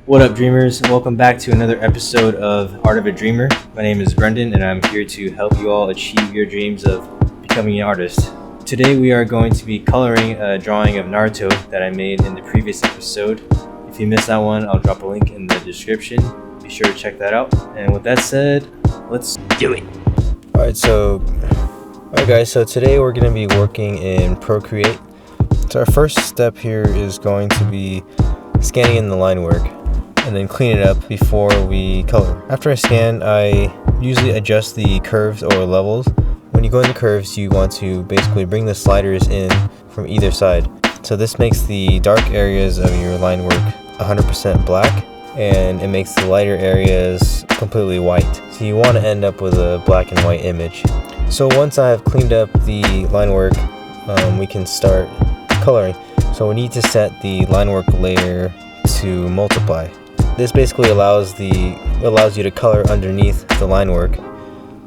What up, dreamers? Welcome back to another episode of Art of a Dreamer. My name is Brendan, and I'm here to help you all achieve your dreams of becoming an artist. Today, we are going to be coloring a drawing of Naruto that I made in the previous episode. If you missed that one, I'll drop a link in the description. Be sure to check that out. And with that said, let's do it. Alright guys, so today we're going to be working in Procreate. So our first step here is going to be scanning in the line work and then clean it up before we color. After I scan, I usually adjust the curves or levels. When you go into curves, you want to basically bring the sliders in from either side. So this makes the dark areas of your line work 100% black, and it makes the lighter areas completely white. So you want to end up with a black and white image. So once I have cleaned up the line work, we can start coloring. So we need to set the line work layer to multiply. This basically allows you to color underneath the line work.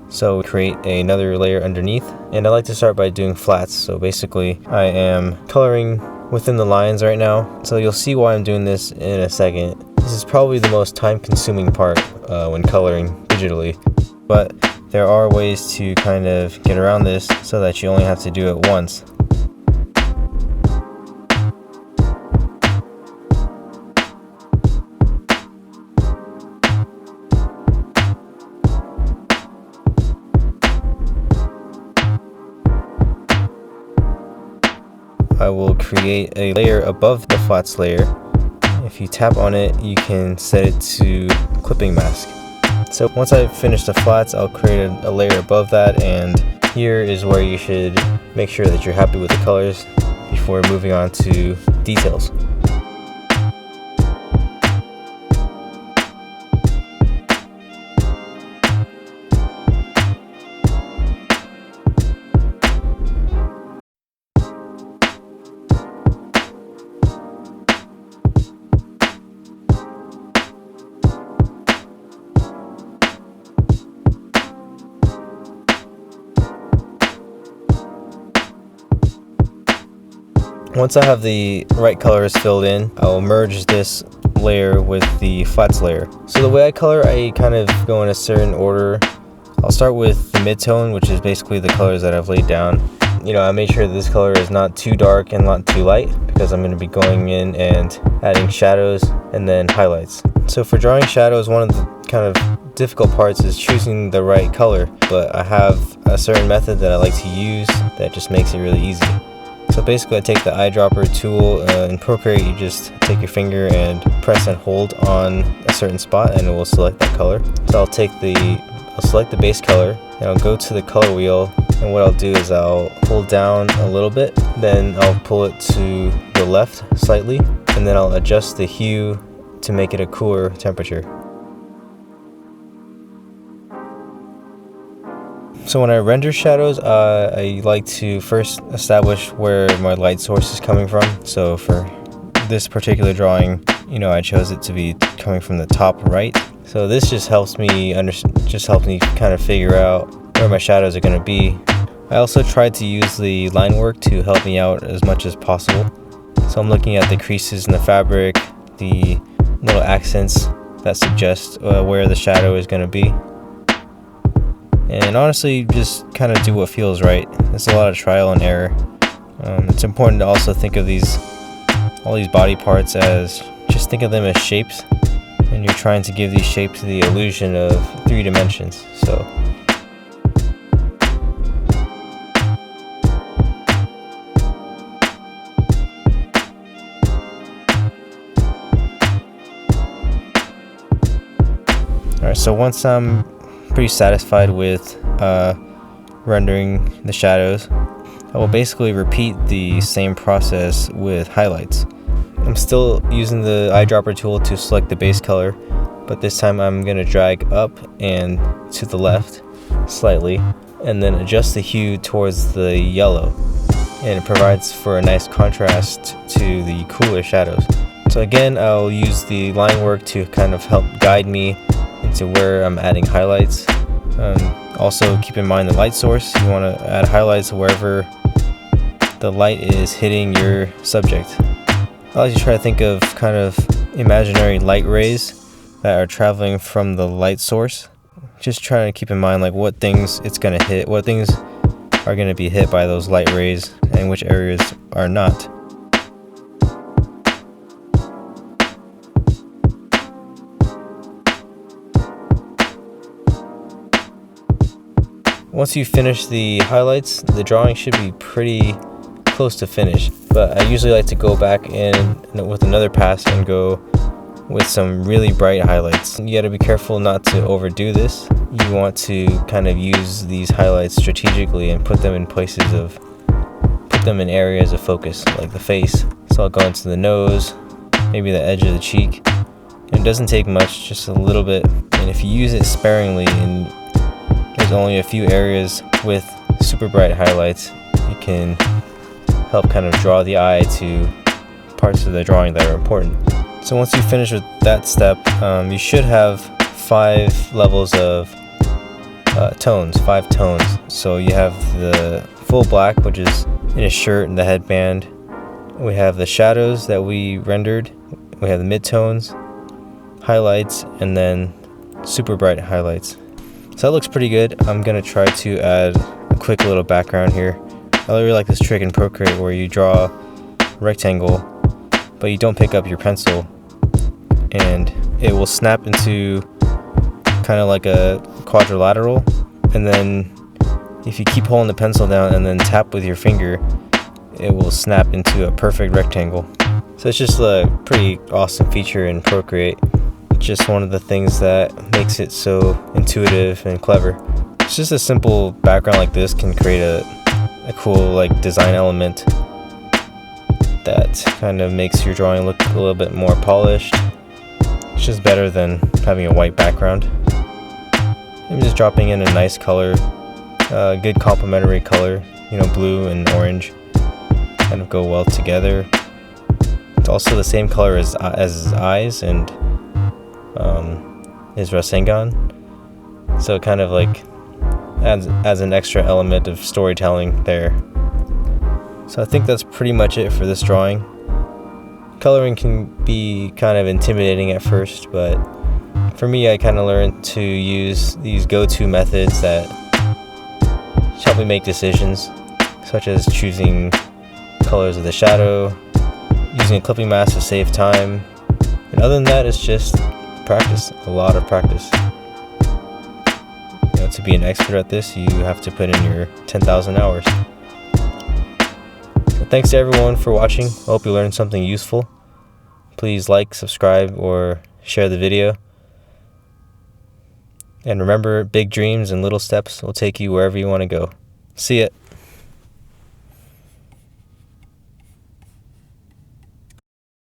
So create another layer underneath, and I like to start by doing flats. So basically I am coloring within the lines right now, so you'll see why I'm doing this in a second. This is probably the most time consuming part when coloring digitally, but there are ways to kind of get around this so that you only have to do it once. I will create a layer above the flats layer. If you tap on it, you can set it to clipping mask. So once I've finished the flats, I'll create a layer above that, and here is where you should make sure that you're happy with the colors before moving on to details. Once I have the right colors filled in, I'll merge this layer with the flats layer. So the way I color, I kind of go in a certain order. I'll start with the mid-tone, which is basically the colors that I've laid down. I made sure that this color is not too dark and not too light, because I'm going to be going in and adding shadows and then highlights. So for drawing shadows, one of the kind of difficult parts is choosing the right color, but I have a certain method that I like to use that just makes it really easy. So basically I take the eyedropper tool. In Procreate, you just take your finger and press and hold on a certain spot and it will select that color. So I'll select the base color and I'll go to the color wheel, and what I'll do is I'll pull down a little bit, then I'll pull it to the left slightly, and then I'll adjust the hue to make it a cooler temperature. So when I render shadows, I like to first establish where my light source is coming from. So for this particular drawing, I chose it to be coming from the top right. So this just helps me kind of figure out where my shadows are going to be. I also tried to use the line work to help me out as much as possible. So I'm looking at the creases in the fabric, the little accents that suggest where the shadow is going to be. And honestly, just kind of do what feels right. It's a lot of trial and error. It's important to also think of all these body parts as, just think of them as shapes, and you're trying to give these shapes the illusion of 3 dimensions. So alright, so once I'm pretty satisfied with rendering the shadows, I will basically repeat the same process with highlights. I'm still using the eyedropper tool to select the base color, but this time I'm going to drag up and to the left slightly, and then adjust the hue towards the yellow, and it provides for a nice contrast to the cooler shadows. So again, I'll use the line work to kind of help guide me into where I'm adding highlights. Also keep in mind the light source. You want to add highlights wherever the light is hitting your subject. I like to try to think of kind of imaginary light rays that are traveling from the light source. Just trying to keep in mind like what things it's going to hit, what things are going to be hit by those light rays and which areas are not. Once you finish the highlights, the drawing should be pretty close to finish, but I usually like to go back in with another pass and go with some really bright highlights. You gotta be careful not to overdo this. You want to kind of use these highlights strategically and put them in areas of focus, like the face. So I'll go into the nose, maybe the edge of the cheek. And it doesn't take much, just a little bit. And if you use it sparingly and there's only a few areas with super bright highlights, you can help kind of draw the eye to parts of the drawing that are important. So once you finish with that step, you should have 5 levels of tones, 5 tones. So you have the full black, which is in a shirt and the headband. We have the shadows that we rendered. We have the midtones, highlights, and then super bright highlights. So that looks pretty good. I'm gonna try to add a quick little background here. I really like this trick in Procreate where you draw a rectangle, but you don't pick up your pencil, and it will snap into kind of like a quadrilateral, and then if you keep holding the pencil down and then tap with your finger, it will snap into a perfect rectangle. So it's just a pretty awesome feature in Procreate. Just one of the things that makes it so intuitive and clever. It's just a simple background like this can create a cool like design element that kind of makes your drawing look a little bit more polished. It's just better than having a white background. I'm just dropping in a nice color, good complementary color, blue and orange kind of go well together. It's also the same color as his eyes and his Rasengan, so it kind of like adds an extra element of storytelling there. So I think that's pretty much it for this drawing. Coloring can be kind of intimidating at first, but for me I kind of learned to use these go-to methods that help me make decisions, such as choosing colors of the shadow, using a clipping mask to save time, and other than that it's just practice, a lot of practice. To be an expert at this, you have to put in your 10,000 hours. So thanks to everyone for watching. I hope you learned something useful. Please like, subscribe, or share the video. And remember, big dreams and little steps will take you wherever you want to go. See ya.